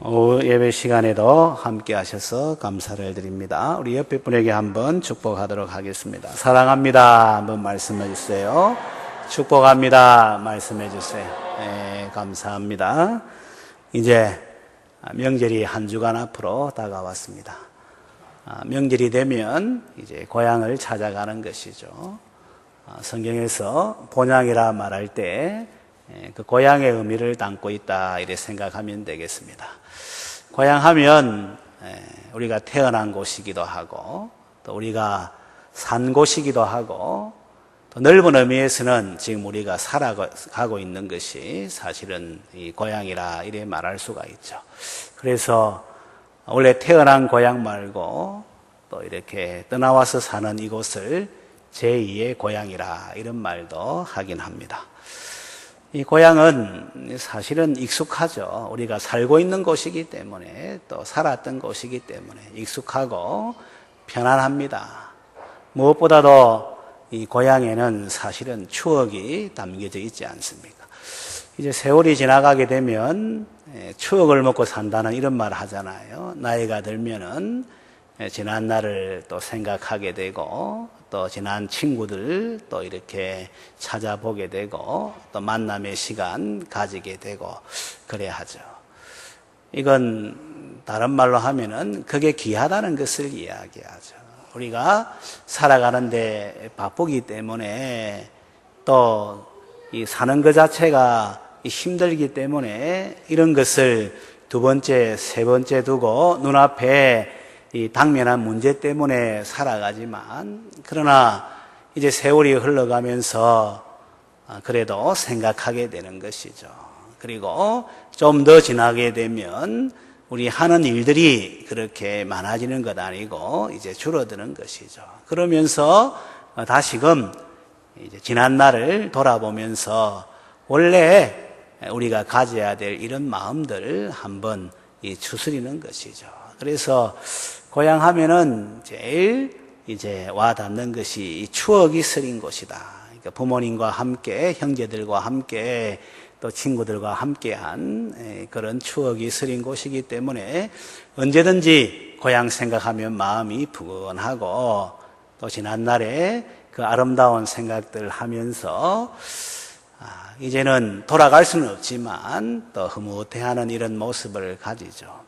오후 예배 시간에도 함께 하셔서 감사를 드립니다. 우리 옆에 분에게 한번 축복하도록 하겠습니다. 사랑합니다. 한번 말씀해 주세요. 축복합니다. 말씀해 주세요. 네, 감사합니다. 이제 명절이 한 주간 앞으로 다가왔습니다. 명절이 되면 이제 고향을 찾아가는 것이죠. 성경에서 본향이라 말할 때 그 고향의 의미를 담고 있다 이렇게 생각하면 되겠습니다. 고향하면 우리가 태어난 곳이기도 하고 또 우리가 산 곳이기도 하고 또 넓은 의미에서는 지금 우리가 살아가고 있는 것이 사실은 이 고향이라 이렇게 말할 수가 있죠. 그래서 원래 태어난 고향 말고 또 이렇게 떠나와서 사는 이곳을 제2의 고향이라 이런 말도 하긴 합니다. 이 고향은 사실은 익숙하죠. 우리가 살고 있는 곳이기 때문에 또 살았던 곳이기 때문에 익숙하고 편안합니다. 무엇보다도 이 고향에는 사실은 추억이 담겨져 있지 않습니까? 이제 세월이 지나가게 되면 추억을 먹고 산다는 이런 말 하잖아요. 나이가 들면은 지난 날을 또 생각하게 되고 또 지난 친구들 또 이렇게 찾아보게 되고 또 만남의 시간 가지게 되고 그래야 하죠. 이건 다른 말로 하면은 그게 귀하다는 것을 이야기하죠. 우리가 살아가는데 바쁘기 때문에 또 이 사는 것 자체가 힘들기 때문에 이런 것을 두 번째, 세 번째 두고 눈앞에 이 당면한 문제 때문에 살아가지만 그러나 이제 세월이 흘러가면서 그래도 생각하게 되는 것이죠. 그리고 좀 더 지나게 되면 우리 하는 일들이 그렇게 많아지는 것 아니고 이제 줄어드는 것이죠. 그러면서 다시금 이제 지난 날을 돌아보면서 원래 우리가 가져야 될 이런 마음들을 한번 추스리는 것이죠. 그래서 고향 하면은 제일 이제 와 닿는 것이 이 추억이 스린 곳이다. 그러니까 부모님과 함께, 형제들과 함께, 또 친구들과 함께한 그런 추억이 스린 곳이기 때문에 언제든지 고향 생각하면 마음이 부근하고 또 지난날에 그 아름다운 생각들 하면서 이제는 돌아갈 수는 없지만 또 흐뭇해하는 이런 모습을 가지죠.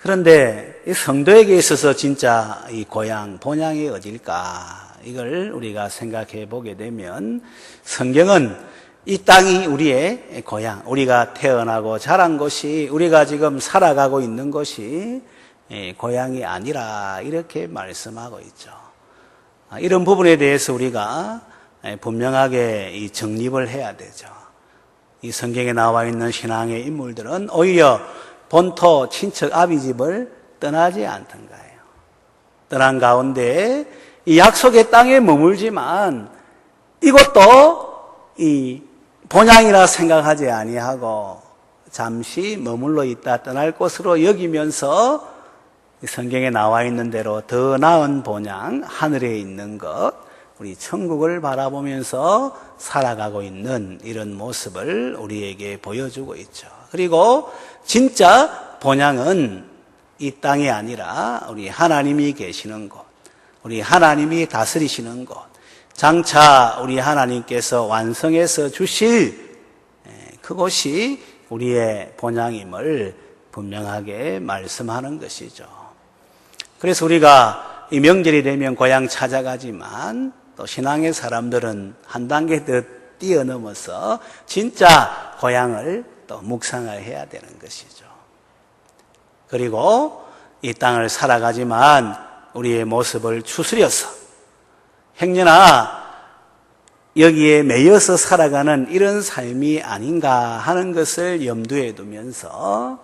그런데 이 성도에게 있어서 진짜 이 고향, 본향이 어딜까? 이걸 우리가 생각해 보게 되면 성경은 이 땅이 우리의 고향, 우리가 태어나고 자란 곳이, 우리가 지금 살아가고 있는 곳이 고향이 아니라 이렇게 말씀하고 있죠. 이런 부분에 대해서 우리가 분명하게 이 정립을 해야 되죠. 이 성경에 나와 있는 신앙의 인물들은 오히려 본토 친척 아비집을 떠나지 않던 거예요. 떠난 가운데 이 약속의 땅에 머물지만 이것도 이 본향이라 생각하지 아니하고 잠시 머물러 있다 떠날 곳으로 여기면서 성경에 나와 있는 대로 더 나은 본향, 하늘에 있는 것, 우리 천국을 바라보면서 살아가고 있는 이런 모습을 우리에게 보여주고 있죠. 그리고 진짜 본향은 이 땅이 아니라 우리 하나님이 계시는 곳, 우리 하나님이 다스리시는 곳, 장차 우리 하나님께서 완성해서 주실 그곳이 우리의 본향임을 분명하게 말씀하는 것이죠. 그래서 우리가 이 명절이 되면 고향 찾아가지만 또 신앙의 사람들은 한 단계 더 뛰어넘어서 진짜 고향을 또 묵상을 해야 되는 것이죠. 그리고 이 땅을 살아가지만 우리의 모습을 추스려서 행여나 여기에 매여서 살아가는 이런 삶이 아닌가 하는 것을 염두에 두면서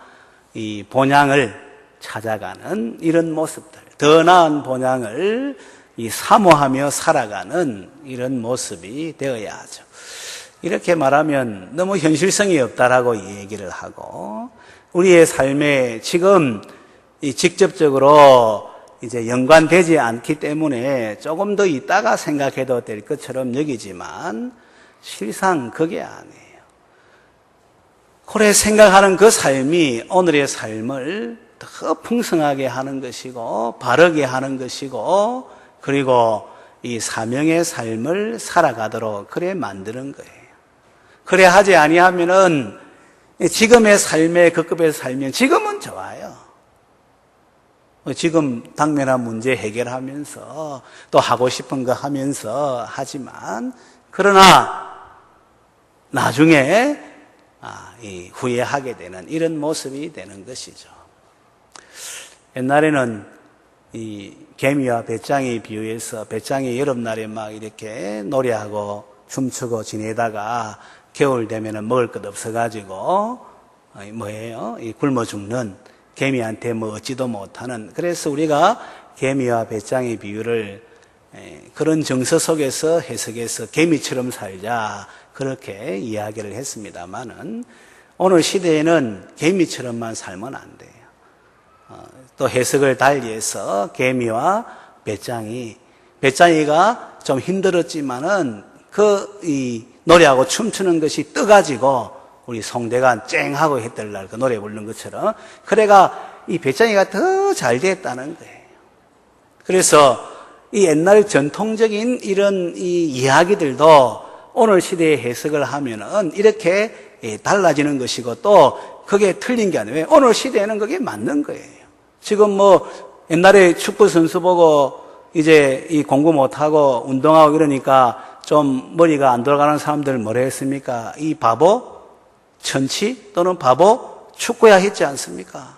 이 본향을 찾아가는 이런 모습들, 더 나은 본향을 사모하며 살아가는 이런 모습이 되어야 하죠. 이렇게 말하면 너무 현실성이 없다라고 얘기를 하고 우리의 삶에 지금 직접적으로 이제 연관되지 않기 때문에 조금 더 있다가 생각해도 될 것처럼 여기지만 실상 그게 아니에요. 그래 생각하는 그 삶이 오늘의 삶을 더 풍성하게 하는 것이고 바르게 하는 것이고 그리고 이 사명의 삶을 살아가도록 그래 만드는 거예요. 그래 하지 아니하면은 지금의 삶에 급급해서 살면 지금은 좋아요. 지금 당면한 문제 해결하면서 또 하고 싶은 거 하면서 하지만 그러나 나중에 후회하게 되는 이런 모습이 되는 것이죠. 옛날에는 이 개미와 배짱이 비유해서 배짱이 여름날에 막 이렇게 노래하고 춤추고 지내다가 겨울 되면은 먹을 것 없어가지고 뭐예요? 굶어 죽는 개미한테 뭐 얻지도 못하는. 그래서 우리가 개미와 배짱의 비유를 그런 정서 속에서 해석해서 개미처럼 살자 그렇게 이야기를 했습니다만은 오늘 시대에는 개미처럼만 살면 안 돼요. 또 해석을 달리해서 개미와 배짱이가 좀 힘들었지만은 이 노래하고 춤추는 것이 떠가지고 우리 송대관 쨍하고 했더라 그 노래 부르는 것처럼 그래가 이 배짱이가 더 잘 됐다는 거예요. 그래서 이 옛날 전통적인 이런 이 이야기들도 오늘 시대에 해석을 하면은 이렇게 달라지는 것이고 또 그게 틀린 게 아니에요. 오늘 시대에는 그게 맞는 거예요. 지금 뭐 옛날에 축구 선수 보고 이제 이 공부 못하고 운동하고 이러니까 좀 머리가 안 돌아가는 사람들 뭐라 했습니까? 이 바보? 천치? 또는 바보? 축구야 했지 않습니까?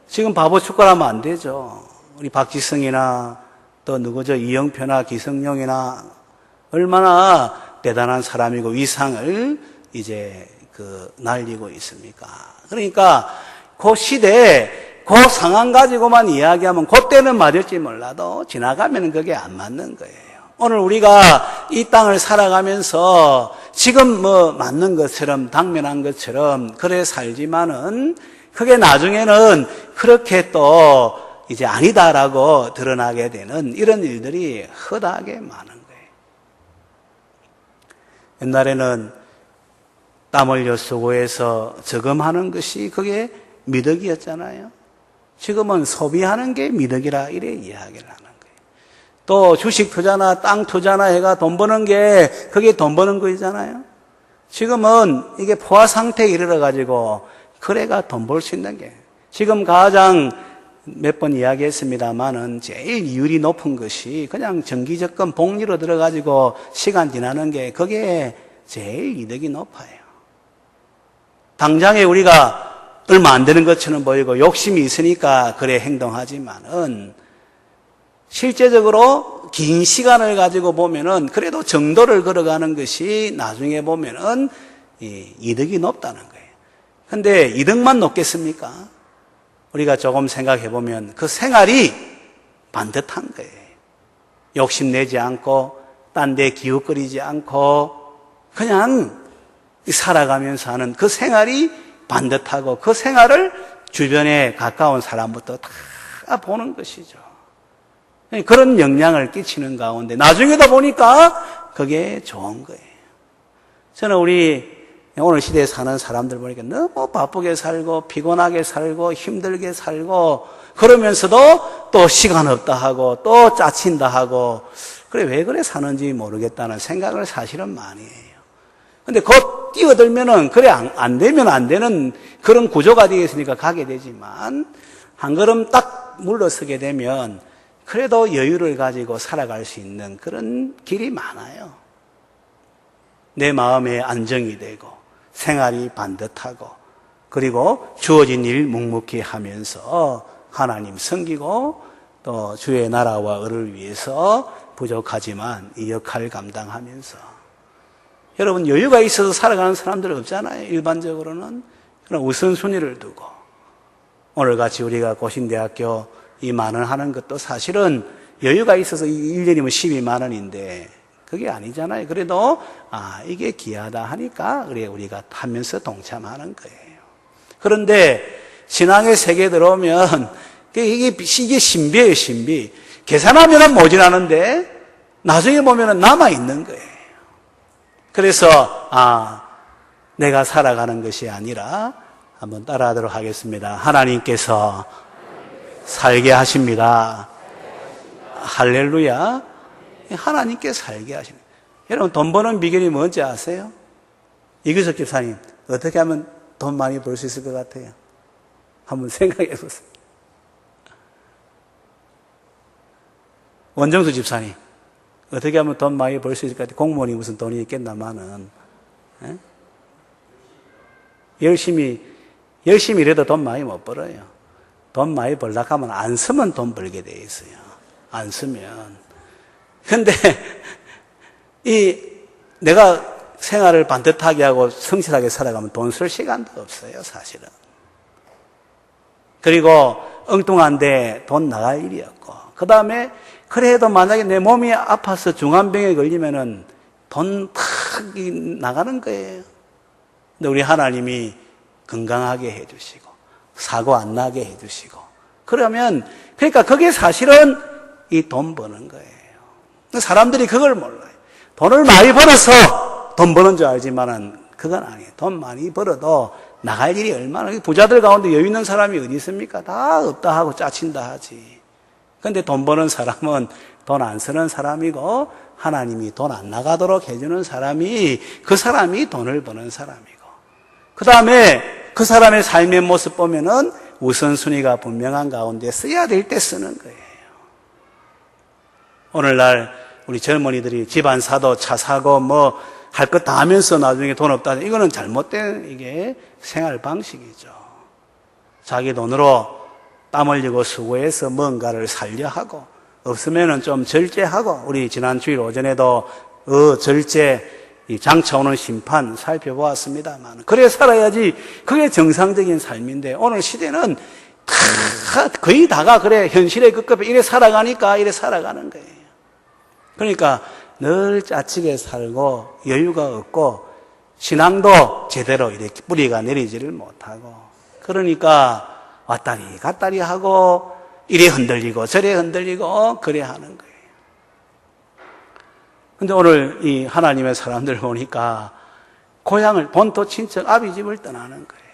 지금 바보 축구를 하면 안 되죠. 우리 박지성이나 또 누구죠? 이영표나 기성용이나 얼마나 대단한 사람이고 위상을 이제 날리고 있습니까? 그러니까 그 시대에 그 상황 가지고만 이야기하면 그때는 맞을지 몰라도 지나가면 그게 안 맞는 거예요. 오늘 우리가 이 땅을 살아가면서 지금 뭐 맞는 것처럼 당면한 것처럼 그래 살지만은 그게 나중에는 그렇게 또 이제 아니다라고 드러나게 되는 이런 일들이 허다하게 많은 거예요. 옛날에는 땀 흘려 수고해서 저금하는 것이 그게 미덕이었잖아요. 지금은 소비하는 게 미덕이라 이래 이야기를 하는 거예요. 또 주식 투자나 땅 투자나 해가 돈 버는 게 그게 돈 버는 거잖아요. 지금은 이게 포화 상태에 이르러가지고 그래가 돈 벌 수 있는 게 지금 가장 몇 번 이야기했습니다만은 제일 이율이 높은 것이 그냥 정기적금 복리로 들어가지고 시간 지나는 게 그게 제일 이득이 높아요. 당장에 우리가 얼마 안 되는 것처럼 보이고 욕심이 있으니까 그래 행동하지만은 실제적으로 긴 시간을 가지고 보면은 그래도 정도를 걸어가는 것이 나중에 보면은 이득이 높다는 거예요. 근데 이득만 높겠습니까? 우리가 조금 생각해 보면 그 생활이 반듯한 거예요. 욕심내지 않고 딴 데 기웃거리지 않고 그냥 살아가면서 하는 그 생활이 반듯하고 그 생활을 주변에 가까운 사람부터 다 보는 것이죠. 그런 영향을 끼치는 가운데 나중에도 보니까 그게 좋은 거예요. 저는 우리 오늘 시대에 사는 사람들 보니까 너무 바쁘게 살고 피곤하게 살고 힘들게 살고 그러면서도 또 시간 없다 하고 또 짜친다 하고 그래 왜 그래 사는지 모르겠다는 생각을 사실은 많이 해요. 근데 곧 뛰어들면은 그래 안 되면 안 되는 그런 구조가 되겠으니까 가게 되지만 한 걸음 딱 물러서게 되면 그래도 여유를 가지고 살아갈 수 있는 그런 길이 많아요. 내 마음에 안정이 되고 생활이 반듯하고 그리고 주어진 일 묵묵히 하면서 하나님 섬기고 또 주의 나라와 의를 위해서 부족하지만 이 역할을 감당하면서 여러분 여유가 있어서 살아가는 사람들 없잖아요. 일반적으로는. 그럼 우선순위를 두고 오늘같이 우리가 고신대학교 2만 원 하는 것도 사실은 여유가 있어서 1년이면 12만 원인데 그게 아니잖아요. 그래도 이게 귀하다 하니까 그래 우리가 하면서 동참하는 거예요. 그런데 신앙의 세계에 들어오면 이게 신비예요, 신비. 계산하면은 모자라는데 나중에 보면은 남아 있는 거예요. 그래서 내가 살아가는 것이 아니라 한번 따라하도록 하겠습니다. 하나님께서 살게 하십니다. 할렐루야. 하나님께 살게 하십니다. 여러분, 돈 버는 비결이 뭔지 아세요? 이규석 집사님, 어떻게 하면 돈 많이 벌 수 있을 것 같아요? 한번 생각해 보세요. 원정수 집사님, 어떻게 하면 돈 많이 벌 수 있을 것 같아요? 공무원이 무슨 돈이 있겠나마는. 에? 열심히 일해도 돈 많이 못 벌어요. 돈 많이 벌려고 하면 안 쓰면 돈 벌게 돼 있어요. 안 쓰면. 근데, 내가 생활을 반듯하게 하고 성실하게 살아가면 돈 쓸 시간도 없어요, 사실은. 그리고 엉뚱한데 돈 나갈 일이 없고. 그 다음에, 그래도 만약에 내 몸이 아파서 중환병에 걸리면은 돈 탁 나가는 거예요. 근데 우리 하나님이 건강하게 해주시고, 사고 안 나게 해주시고. 그러니까 그게 사실은 이 돈 버는 거예요. 사람들이 그걸 몰라요. 돈을 많이 벌어서 돈 버는 줄 알지만은 그건 아니에요. 돈 많이 벌어도 나갈 일이 얼마나, 부자들 가운데 여유 있는 사람이 어디 있습니까? 다 없다 하고 짜친다 하지. 근데 돈 버는 사람은 돈 안 쓰는 사람이고, 하나님이 돈 안 나가도록 해주는 사람이, 그 사람이 돈을 버는 사람이고. 그 다음에 그 사람의 삶의 모습 보면은 우선순위가 분명한 가운데 써야 될 때 쓰는 거예요. 오늘날 우리 젊은이들이 집안 사도 차 사고 뭐 할 것 다 하면서 나중에 돈 없다. 이거는 잘못된 이게 생활 방식이죠. 자기 돈으로 땀 흘리고 수고해서 뭔가를 살려 하고, 없으면은 좀 절제하고, 우리 지난 주일 오전에도 절제, 이 장차 오는 심판 살펴보았습니다만, 그래 살아야지 그게 정상적인 삶인데, 오늘 시대는 거의 다가 그래 현실에 급급해 이래 살아가니까 이래 살아가는 거예요. 그러니까 늘 짜치게 살고 여유가 없고 신앙도 제대로 이렇게 뿌리가 내리지를 못하고, 그러니까 왔다리 갔다리 하고 이래 흔들리고 저래 흔들리고 그래 하는 거예요. 근데 오늘 이 하나님의 사람들 보니까 고향을, 본토 친척 아비 집을 떠나는 거예요.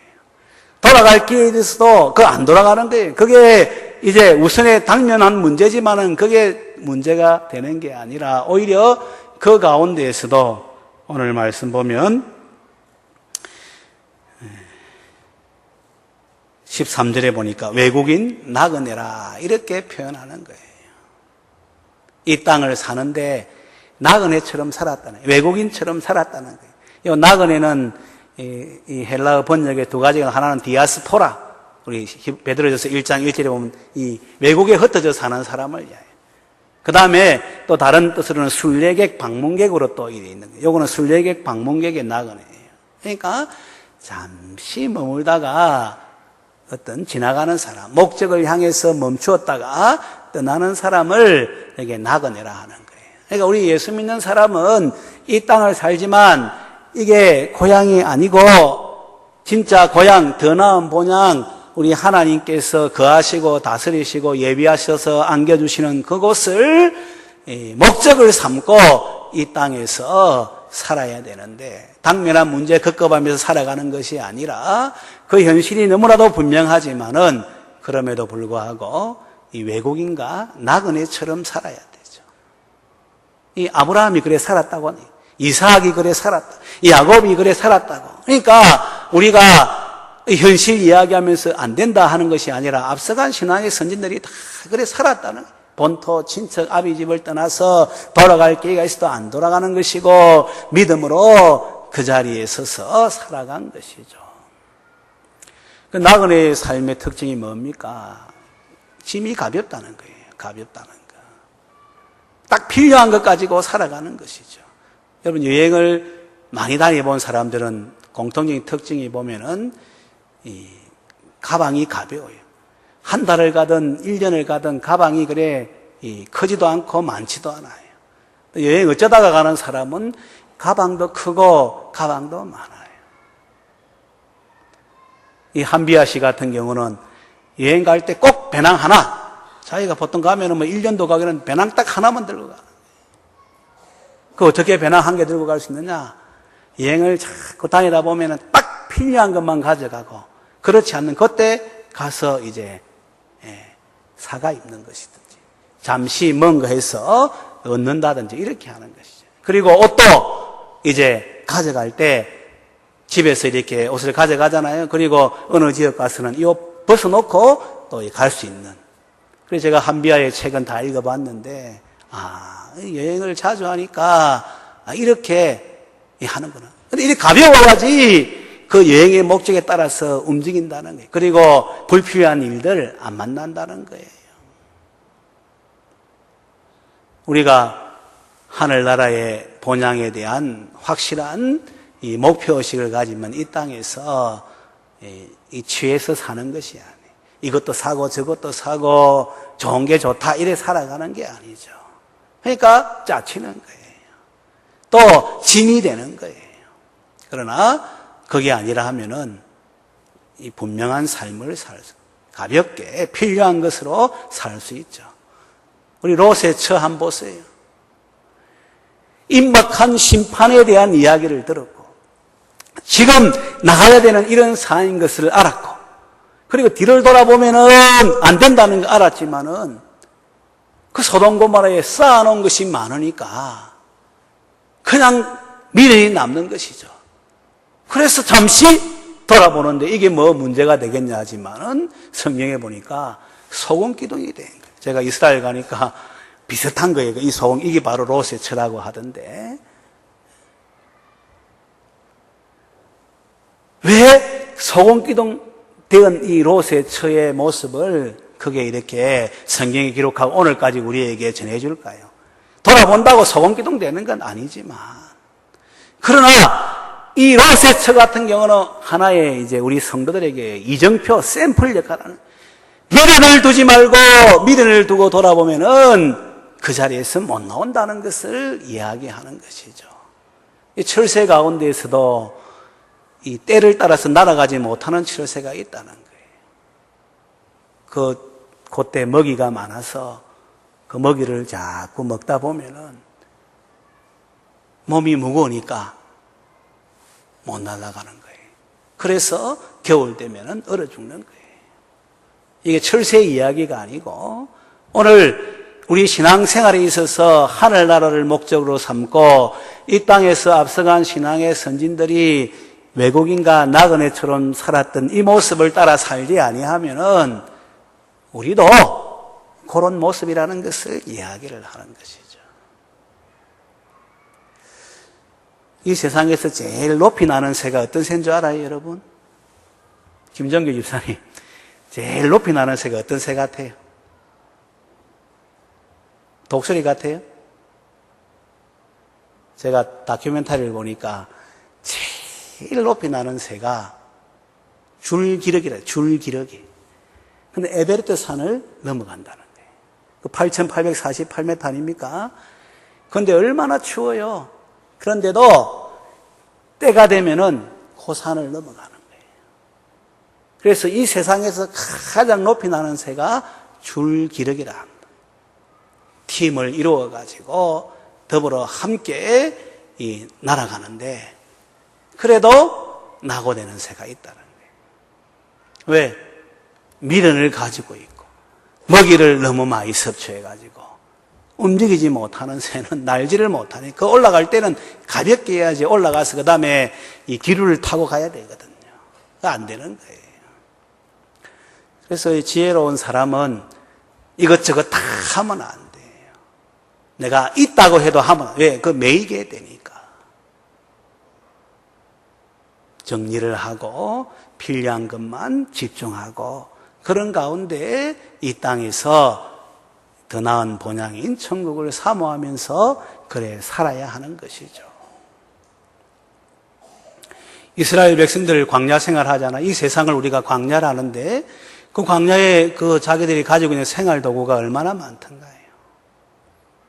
돌아갈 길에 있어도 그 안 돌아가는 거예요. 그게 이제 우선에 당면한 문제지만은 그게 문제가 되는 게 아니라 오히려 그 가운데에서도 오늘 말씀 보면 13절에 보니까 외국인 나그네라 이렇게 표현하는 거예요. 이 땅을 사는데 나그네처럼 살았다는 거예요. 외국인처럼 살았다는 거예요. 이 나그네는 이 헬라어 번역의 두 가지가, 하나는 디아스포라, 우리 베드로전서 1장 1절에 보면 이 외국에 흩어져 사는 사람을 이야기해요. 그 다음에 또 다른 뜻으로는 순례객, 방문객으로 또 이래 있는 거예요. 요거는 순례객, 방문객의 나그네예요. 그러니까 잠시 머물다가 어떤 지나가는 사람, 목적을 향해서 멈추었다가 떠나는 사람을 여기에 나그네라 하는 거예요. 그러니까 우리 예수 믿는 사람은 이 땅을 살지만 이게 고향이 아니고 진짜 고향, 더 나은 본향, 우리 하나님께서 거하시고 다스리시고 예비하셔서 안겨주시는 그곳을 목적을 삼고 이 땅에서 살아야 되는데, 당면한 문제에 급급하면서 살아가는 것이 아니라 그 현실이 너무나도 분명하지만은 그럼에도 불구하고 이 외국인과 나그네처럼 살아야 되죠. 이 아브라함이 그래 살았다고 하니, 이삭이 그래 살았다, 야곱이 그래 살았다고. 그러니까 우리가 현실 이야기하면서 안 된다 하는 것이 아니라 앞서간 신앙의 선진들이 다 그래 살았다는 거예요. 본토 친척 아비 집을 떠나서 돌아갈 기회가 있어도 안 돌아가는 것이고 믿음으로 그 자리에 서서 살아간 것이죠. 그 나그네의 삶의 특징이 뭡니까? 짐이 가볍다는 거예요. 가볍다는 거. 딱 필요한 것 가지고 살아가는 것이죠. 여러분, 여행을 많이 다녀본 사람들은 공통적인 특징이 보면은 이 가방이 가벼워요. 한 달을 가든 1년을 가든 가방이 그래 크지도 않고 많지도 않아요. 여행 어쩌다가 가는 사람은 가방도 크고 가방도 많아요. 이 한비아 씨 같은 경우는 여행 갈 때 꼭 배낭 하나, 자기가 보통 가면은 뭐 1년도 가기는 배낭 딱 하나만 들고 가. 그 어떻게 배낭 한 개 들고 갈 수 있느냐? 여행을 자꾸 다니다 보면은 딱 필요한 것만 가져가고, 그렇지 않는 그때 가서 이제 사가 입는 것이든지 잠시 뭔가 해서 얻는다든지 이렇게 하는 것이죠. 그리고 옷도 이제 가져갈 때 집에서 이렇게 옷을 가져가잖아요. 그리고 어느 지역 가서는 이 옷 벗어놓고 또 갈 수 있는. 그래서 제가 한비아의 책은 다 읽어봤는데, 여행을 자주 하니까 이렇게 하는구나. 근데 이렇게 가벼워야지 그 여행의 목적에 따라서 움직인다는 거예요. 그리고 불필요한 일들 안 만난다는 거예요. 우리가 하늘나라의 본향에 대한 확실한 이 목표의식을 가지면 이 땅에서 이 취해서 사는 것이 아니에요. 이것도 사고 저것도 사고 좋은 게 좋다 이래 살아가는 게 아니죠. 그러니까 짜치는 거예요. 또 짐이 되는 거예요. 그러나 그게 아니라 하면은 이 분명한 삶을 가볍게 필요한 것으로 살 수 있죠. 우리 롯의 처 한번 보세요. 임박한 심판에 대한 이야기를 들었고, 지금 나가야 되는 이런 상황인 것을 알았고, 그리고 뒤를 돌아보면은 안 된다는 걸 알았지만은 그 소돔 고모라에 쌓아놓은 것이 많으니까 그냥 미련이 남는 것이죠. 그래서 잠시 돌아보는데 이게 뭐 문제가 되겠냐 하지만은 성경에 보니까 소금 기둥이 된 거예요. 제가 이스라엘 가니까 비슷한 거예요. 이 소금, 이게 바로 롯의 처라고 하던데. 왜 소금 기둥 된 이 롯의 처의 모습을 그게 이렇게 성경에 기록하고 오늘까지 우리에게 전해줄까요? 돌아본다고 소금 기둥 되는 건 아니지만, 그러나 이 롯의 처 같은 경우는 하나의 이제 우리 성도들에게 이정표, 샘플 역할을, 미련을 두지 말고 미련을 두고 돌아보면은 그 자리에서 못 나온다는 것을 이야기하는 것이죠. 이 철새 가운데에서도 이 때를 따라서 날아가지 못하는 철새가 있다는 거예요. 그때 먹이가 많아서 그 먹이를 자꾸 먹다 보면은 몸이 무거우니까 못 날아가는 거예요. 그래서 겨울 되면은 얼어 죽는 거예요. 이게 철새의 이야기가 아니고, 오늘 우리 신앙생활에 있어서 하늘나라를 목적으로 삼고 이 땅에서 앞서간 신앙의 선진들이 외국인과 나그네처럼 살았던 이 모습을 따라 살지 아니하면은 우리도 그런 모습이라는 것을 이야기를 하는 것이죠. 이 세상에서 제일 높이 나는 새가 어떤 새인 줄 알아요, 여러분? 김정규 집사님, 제일 높이 나는 새가 어떤 새 같아요? 독수리 같아요? 제가 다큐멘터리를 보니까 제일 높이 나는 새가 줄기러기래요. 줄기러기. 근데 에베레스트 산을 넘어간다는 거예요. 그 8,848m 아닙니까? 그런데 얼마나 추워요. 그런데도 때가 되면은 그 산을 넘어가는 거예요. 그래서 이 세상에서 가장 높이 나는 새가 줄기러기라 합니다. 팀을 이루어가지고 더불어 함께 날아가는데, 그래도 낙오되는 새가 있다는 거예요. 왜? 미련을 가지고 있고 먹이를 너무 많이 섭취해가지고 움직이지 못하는 새는 날지를 못하니 그 올라갈 때는 가볍게 해야지 올라가서 그 다음에 이 기류를 타고 가야 되거든요. 안 되는 거예요. 그래서 지혜로운 사람은 이것저것 다 하면 안 돼요. 내가 있다고 해도 하면, 왜? 그 매이게 되니까. 정리를 하고 필요한 것만 집중하고, 그런 가운데 이 땅에서 더 나은 본향인 천국을 사모하면서 그래 살아야 하는 것이죠. 이스라엘 백성들 광야 생활하잖아. 이 세상을 우리가 광야라는데 그 광야에 그 자기들이 가지고 있는 생활 도구가 얼마나 많던가요.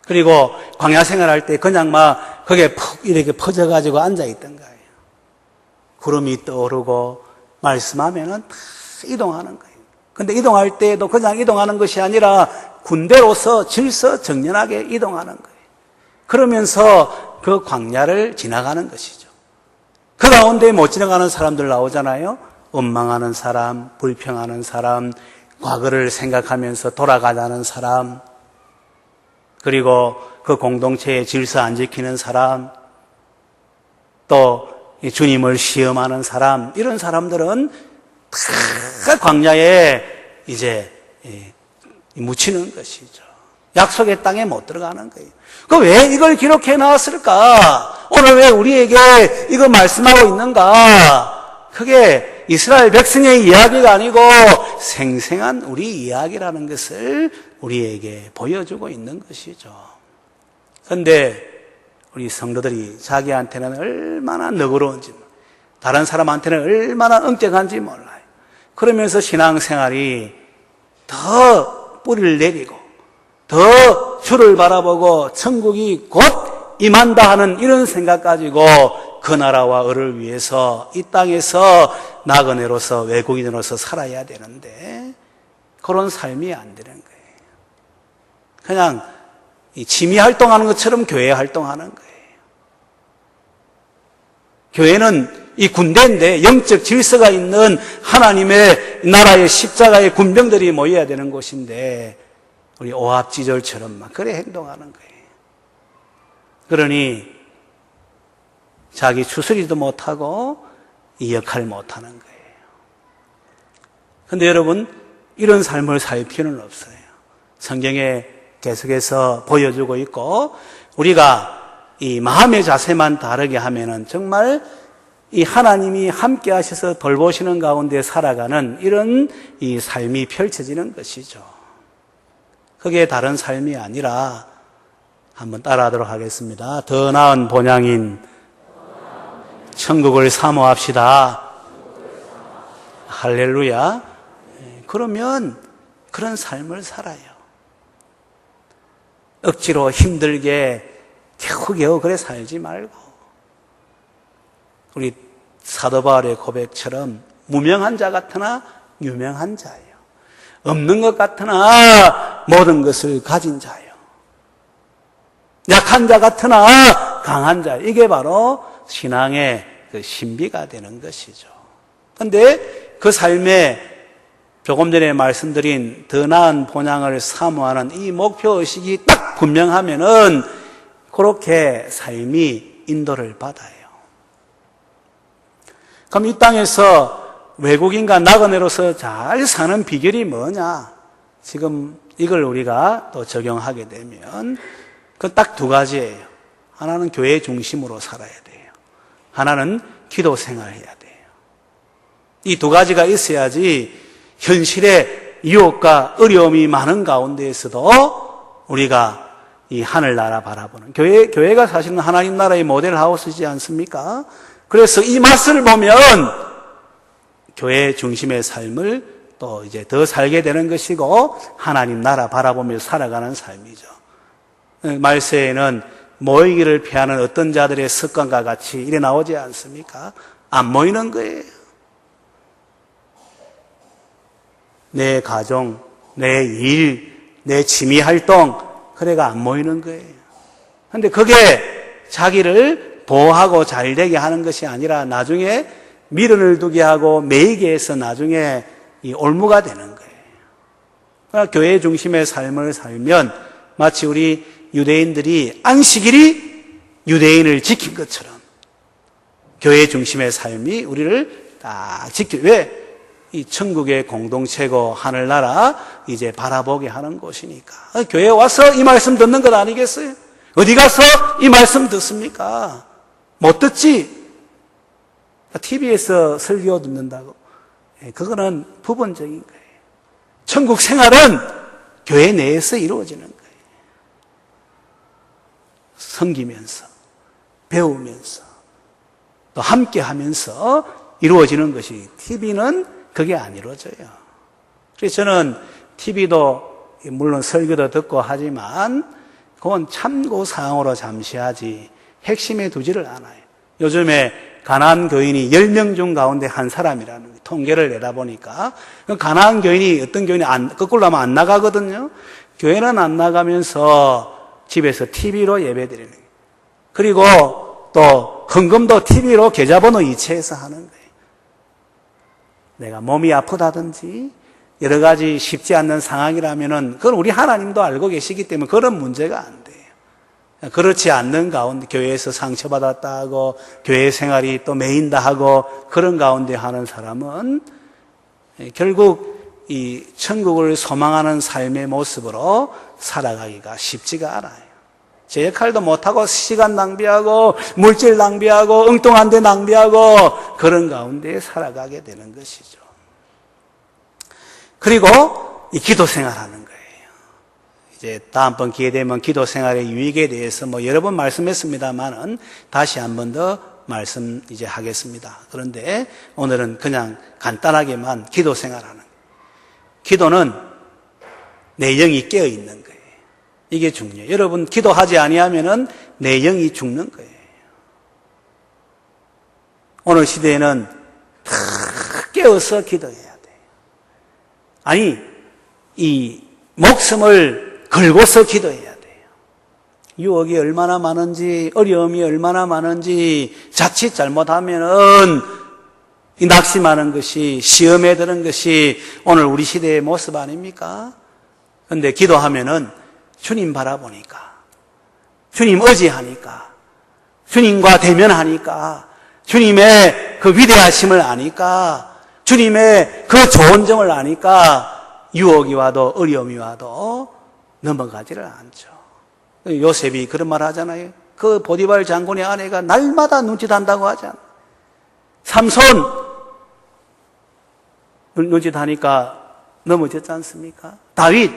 그리고 광야 생활할 때 그냥 막 거기에 푹 이렇게 퍼져가지고 앉아있던가요. 구름이 떠오르고 말씀하면은 다 이동하는 거예요. 근데 이동할 때에도 그냥 이동하는 것이 아니라 군대로서 질서정연하게 이동하는 거예요. 그러면서 그 광야를 지나가는 것이죠. 그 가운데 못 지나가는 사람들 나오잖아요. 원망하는 사람, 불평하는 사람, 과거를 생각하면서 돌아가자는 사람, 그리고 그 공동체의 질서 안 지키는 사람, 또 주님을 시험하는 사람, 이런 사람들은 다 광야에 이제 묻히는 것이죠. 약속의 땅에 못 들어가는 거예요. 그 왜 이걸 기록해 놨을까? 오늘 왜 우리에게 이거 말씀하고 있는가? 그게 이스라엘 백성의 이야기가 아니고 생생한 우리 이야기라는 것을 우리에게 보여주고 있는 것이죠. 그런데 우리 성도들이 자기한테는 얼마나 너그러운지, 다른 사람한테는 얼마나 엄격한지 몰라요. 그러면서 신앙생활이 더 뿌리를 내리고 더 주를 바라보고 천국이 곧 임한다 하는 이런 생각 가지고 그 나라와 을을 위해서 이 땅에서 나그네로서 외국인으로서 살아야 되는데 그런 삶이 안 되는 거예요. 그냥 취미 활동하는 것처럼 교회 활동하는 거예요. 교회는 이 군대인데 영적 질서가 있는 하나님의 나라의 십자가의 군병들이 모여야 되는 곳인데 우리 오합지졸처럼 막 그래 행동하는 거예요. 그러니 자기 추스리도 못하고 이 역할을 못하는 거예요. 그런데 여러분, 이런 삶을 살 필요는 없어요. 성경에 계속해서 보여주고 있고 우리가 이 마음의 자세만 다르게 하면은 정말 이 하나님이 함께 하셔서 돌보시는 가운데 살아가는 이런 이 삶이 펼쳐지는 것이죠. 그게 다른 삶이 아니라 한번 따라하도록 하겠습니다. 더 나은 본향인 천국을 사모합시다. 할렐루야. 그러면 그런 삶을 살아요. 억지로 힘들게 겨우겨우 그래 살지 말고 우리 사도 바울의 고백처럼 무명한 자 같으나 유명한 자예요. 없는 것 같으나 모든 것을 가진 자예요. 약한 자 같으나 강한 자예요. 이게 바로 신앙의 그 신비가 되는 것이죠. 그런데 그 삶에 조금 전에 말씀드린 더 나은 본향을 사모하는 이 목표의식이 딱 분명하면은 그렇게 삶이 인도를 받아요. 그럼 이 땅에서 외국인과 나그네로서 잘 사는 비결이 뭐냐? 지금 이걸 우리가 또 적용하게 되면 그 딱 두 가지예요. 하나는 교회 중심으로 살아야 돼요. 하나는 기도 생활해야 돼요. 이 두 가지가 있어야지 현실의 유혹과 어려움이 많은 가운데에서도 우리가 이 하늘나라 바라보는 교회가 사실은 하나님 나라의 모델 하우스이지 않습니까? 그래서 이 맛을 보면 교회 중심의 삶을 또 이제 더 살게 되는 것이고 하나님 나라 바라보며 살아가는 삶이죠. 말세에는 모이기를 피하는 어떤 자들의 습관과 같이 이래 나오지 않습니까? 안 모이는 거예요. 내 가정, 내 일, 내 취미 활동, 그래가 안 모이는 거예요. 그런데 그게 자기를 보호하고 잘되게 하는 것이 아니라 나중에 미련을 두게 하고 매이게 해서 나중에 이 올무가 되는 거예요. 그러나 교회 중심의 삶을 살면 마치 우리 유대인들이 안식일이 유대인을 지킨 것처럼 교회 중심의 삶이 우리를 딱 왜? 이 천국의 공동체고 하늘나라 이제 바라보게 하는 곳이니까. 교회에 와서 이 말씀 듣는 것 아니겠어요? 어디 가서 이 말씀 듣습니까? 못 듣지? TV에서 설교 듣는다고. 그거는 부분적인 거예요. 천국 생활은 교회 내에서 이루어지는 거예요. 섬기면서, 배우면서, 또 함께 하면서 이루어지는 것이 TV는 그게 안 이루어져요. 그래서 저는 TV도 물론 설교도 듣고 하지만 그건 참고사항으로 잠시 하지 핵심에 두지를 않아요. 요즘에 가나안 교인이 10명 중 가운데 한 사람이라는 통계를 내다보니까 가나안 교인이 어떤 교인이 거꾸로 하면 안 나가거든요. 교회는 안 나가면서 집에서 TV로 예배드리는 거예요. 그리고 또 헌금도 TV로 계좌번호 이체해서 하는 거예요. 내가 몸이 아프다든지 여러 가지 쉽지 않는 상황이라면은 그건 우리 하나님도 알고 계시기 때문에 그런 문제가 안 돼요. 그렇지 않는 가운데 교회에서 상처받았다 하고 교회 생활이 또 메인다 하고 그런 가운데 하는 사람은 결국 이 천국을 소망하는 삶의 모습으로 살아가기가 쉽지가 않아요. 제 역할도 못하고 시간 낭비하고 물질 낭비하고 엉뚱한 데 낭비하고 그런 가운데 살아가게 되는 것이죠. 그리고 이 기도 생활하는 거예요. 이제 다음번 기회 되면 기도 생활의 유익에 대해서 여러 번 말씀했습니다만은 다시 한 번 더 말씀 이제 하겠습니다. 그런데 오늘은 그냥 간단하게만 기도 생활하는 거예요. 기도는 내 영이 깨어 있는 거예요. 이게 중요해요. 여러분 기도하지 아니하면은 내 영이 죽는 거예요. 오늘 시대에는 다 깨어서 기도해야 돼요. 아니 이 목숨을 걸고서 기도해야 돼요. 유혹이 얼마나 많은지 어려움이 얼마나 많은지 자칫 잘못하면은 이 낙심하는 것이 시험에 드는 것이 오늘 우리 시대의 모습 아닙니까? 그런데 기도하면은 주님 바라보니까 주님 의지하니까 주님과 대면하니까 주님의 그 위대하심을 아니까 주님의 그 좋은 점을 아니까 유혹이 와도 어려움이 와도 넘어가지를 않죠. 요셉이 그런 말 하잖아요. 그 보디발 장군의 아내가 날마다 눈짓한다고 하잖아요. 삼손 눈짓하니까 넘어졌지 않습니까? 다윗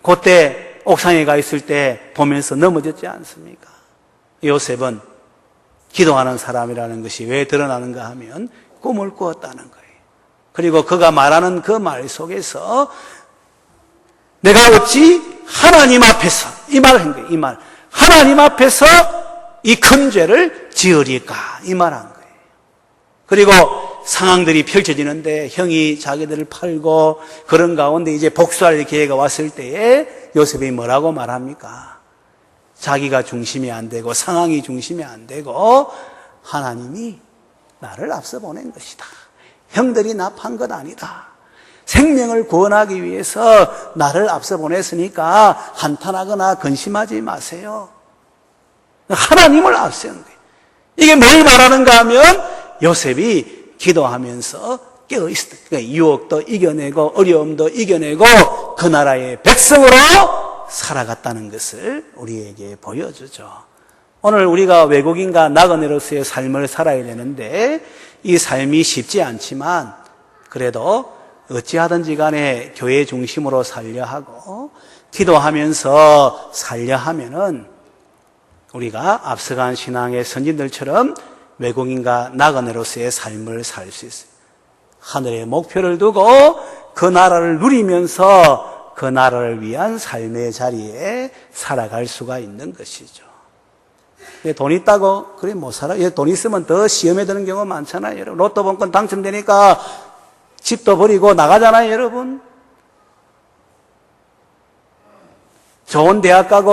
그때 옥상에 가 있을 때 보면서 넘어졌지 않습니까? 요셉은 기도하는 사람이라는 것이 왜 드러나는가 하면 꿈을 꾸었다는 거예요. 그리고 그가 말하는 그 말 속에서 내가 어찌 하나님 앞에서 이 말을 한 거예요. 이 말. 하나님 앞에서 이 큰 죄를 지으리까 이 말 한 거예요. 그리고 상황들이 펼쳐지는데 형이 자기들을 팔고 그런 가운데 이제 복수할 기회가 왔을 때에 요셉이 뭐라고 말합니까? 자기가 중심이 안 되고 상황이 중심이 안 되고 하나님이 나를 앞서 보낸 것이다. 형들이 나 판 것 아니다. 생명을 구원하기 위해서 나를 앞서 보냈으니까 한탄하거나 근심하지 마세요. 하나님을 앞세운 거예요. 이게 뭘 말하는가 하면 요셉이 기도하면서 깨어있었다. 그러니까 유혹도 이겨내고 어려움도 이겨내고 그 나라의 백성으로 살아갔다는 것을 우리에게 보여주죠. 오늘 우리가 외국인과 나그네로서의 삶을 살아야 되는데 이 삶이 쉽지 않지만 그래도 어찌하든지 간에 교회 중심으로 살려 하고 기도하면서 살려 하면은 우리가 앞서간 신앙의 선진들처럼 외국인과 나그네로서의 삶을 살 수 있어요. 하늘의 목표를 두고 그 나라를 누리면서 그 나라를 위한 삶의 자리에 살아갈 수가 있는 것이죠. 돈 있다고 그래 못 살아. 돈 있으면 더 시험에 드는 경우가 많잖아요. 여러분 로또 번건 당첨되니까 집도 버리고 나가잖아요. 여러분 좋은 대학 가고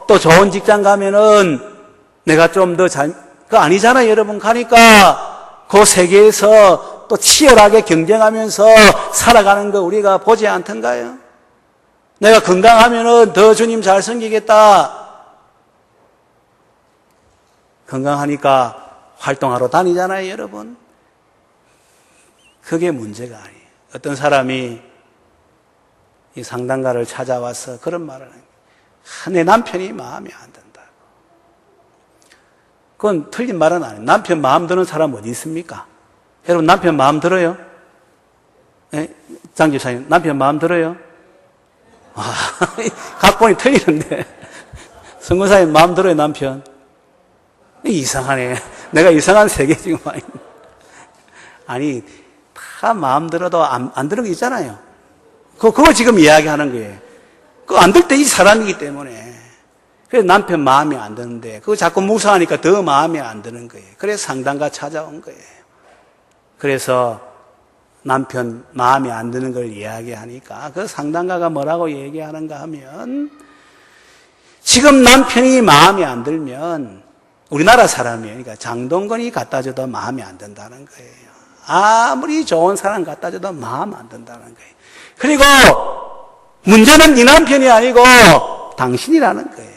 또 좋은 직장 가면은 내가 좀 더 그거 아니잖아요. 여러분 가니까 그 세계에서 또 치열하게 경쟁하면서 살아가는 거 우리가 보지 않던가요? 내가 건강하면은 더 주님 잘 섬기겠다. 건강하니까 활동하러 다니잖아요, 여러분. 그게 문제가 아니에요. 어떤 사람이 이 상담가를 찾아와서 그런 말을 해요. 내 남편이 마음에 안 든다고. 그건 틀린 말은 아니에요. 남편 마음 드는 사람 어디 있습니까? 여러분 남편 마음 들어요? 네? 장 집사님 남편 마음 들어요? 각본이 틀리는데 선교사님 마음 들어요 남편? 이상하네. 내가 이상한 세계 지금 아니 다 마음 들어도 안 들은 게 있잖아요. 그거 지금 이야기하는 거예요. 그거 안 들 때 이 사람이기 때문에. 그래서 남편 마음에 안 드는데 그거 자꾸 묵상하니까 더 마음에 안 드는 거예요. 그래서 상담가 찾아온 거예요. 그래서 남편 마음에 안 드는 걸 이야기하니까 그 상담가가 뭐라고 얘기하는가 하면 지금 남편이 마음에 안 들면 우리나라 사람이에요. 그러니까 장동건이 갖다 줘도 마음에 안 든다는 거예요. 아무리 좋은 사람 갖다 줘도 마음 안 든다는 거예요. 그리고 문제는 네 남편이 아니고 당신이라는 거예요.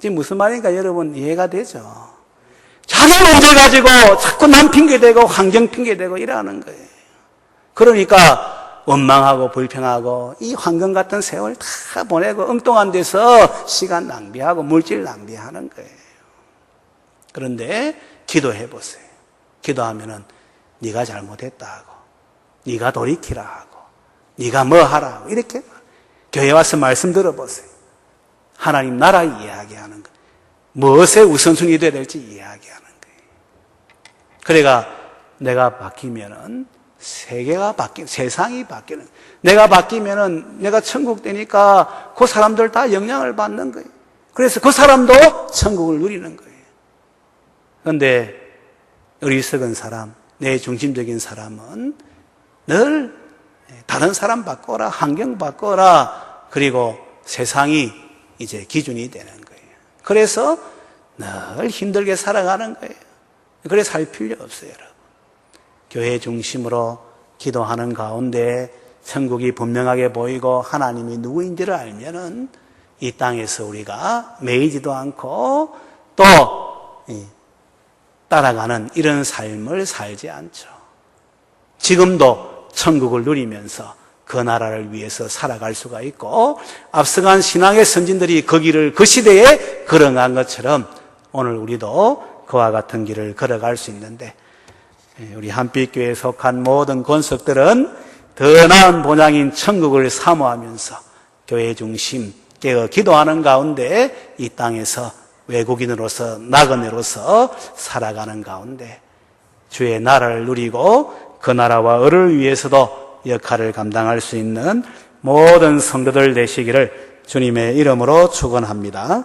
지금 무슨 말인가 여러분 이해가 되죠? 자기 문제 가지고 자꾸 남 핑계대고 환경 핑계대고 이러는 거예요. 그러니까 원망하고 불평하고 이 황금 같은 세월 다 보내고 엉뚱한 데서 시간 낭비하고 물질 낭비하는 거예요. 그런데 기도해 보세요. 기도하면은 네가 잘못했다 하고 네가 돌이키라 하고 네가 뭐 하라 하고 이렇게 교회 와서 말씀 들어보세요. 하나님 나라 이야기하는 거예요. 무엇에 우선순위 돼야 될지 이야기하는 거예요. 그래가 내가 바뀌면은 세계가 세상이 바뀌는, 내가 바뀌면은 내가 천국 되니까 그 사람들 다 영향을 받는 거예요. 그래서 그 사람도 천국을 누리는 거예요. 그런데 어리석은 사람, 내 중심적인 사람은 늘 다른 사람 바꿔라, 환경 바꿔라, 그리고 세상이 이제 기준이 되는 거예요. 그래서 늘 힘들게 살아가는 거예요. 그래서 살 필요 없어요, 여러분. 교회 중심으로 기도하는 가운데 천국이 분명하게 보이고 하나님이 누구인지를 알면은 이 땅에서 우리가 매이지도 않고 또 따라가는 이런 삶을 살지 않죠. 지금도 천국을 누리면서 그 나라를 위해서 살아갈 수가 있고 앞서간 신앙의 선진들이 그 길을 그 시대에 걸어간 것처럼 오늘 우리도 그와 같은 길을 걸어갈 수 있는데 우리 한빛교회에 속한 모든 권속들은 더 나은 본향인 천국을 사모하면서 교회 중심 깨어 기도하는 가운데 이 땅에서 외국인으로서 나그네로서 살아가는 가운데 주의 나라를 누리고 그 나라와 을을 위해서도 역할을 감당할 수 있는 모든 성도들 되시기를 주님의 이름으로 축원합니다.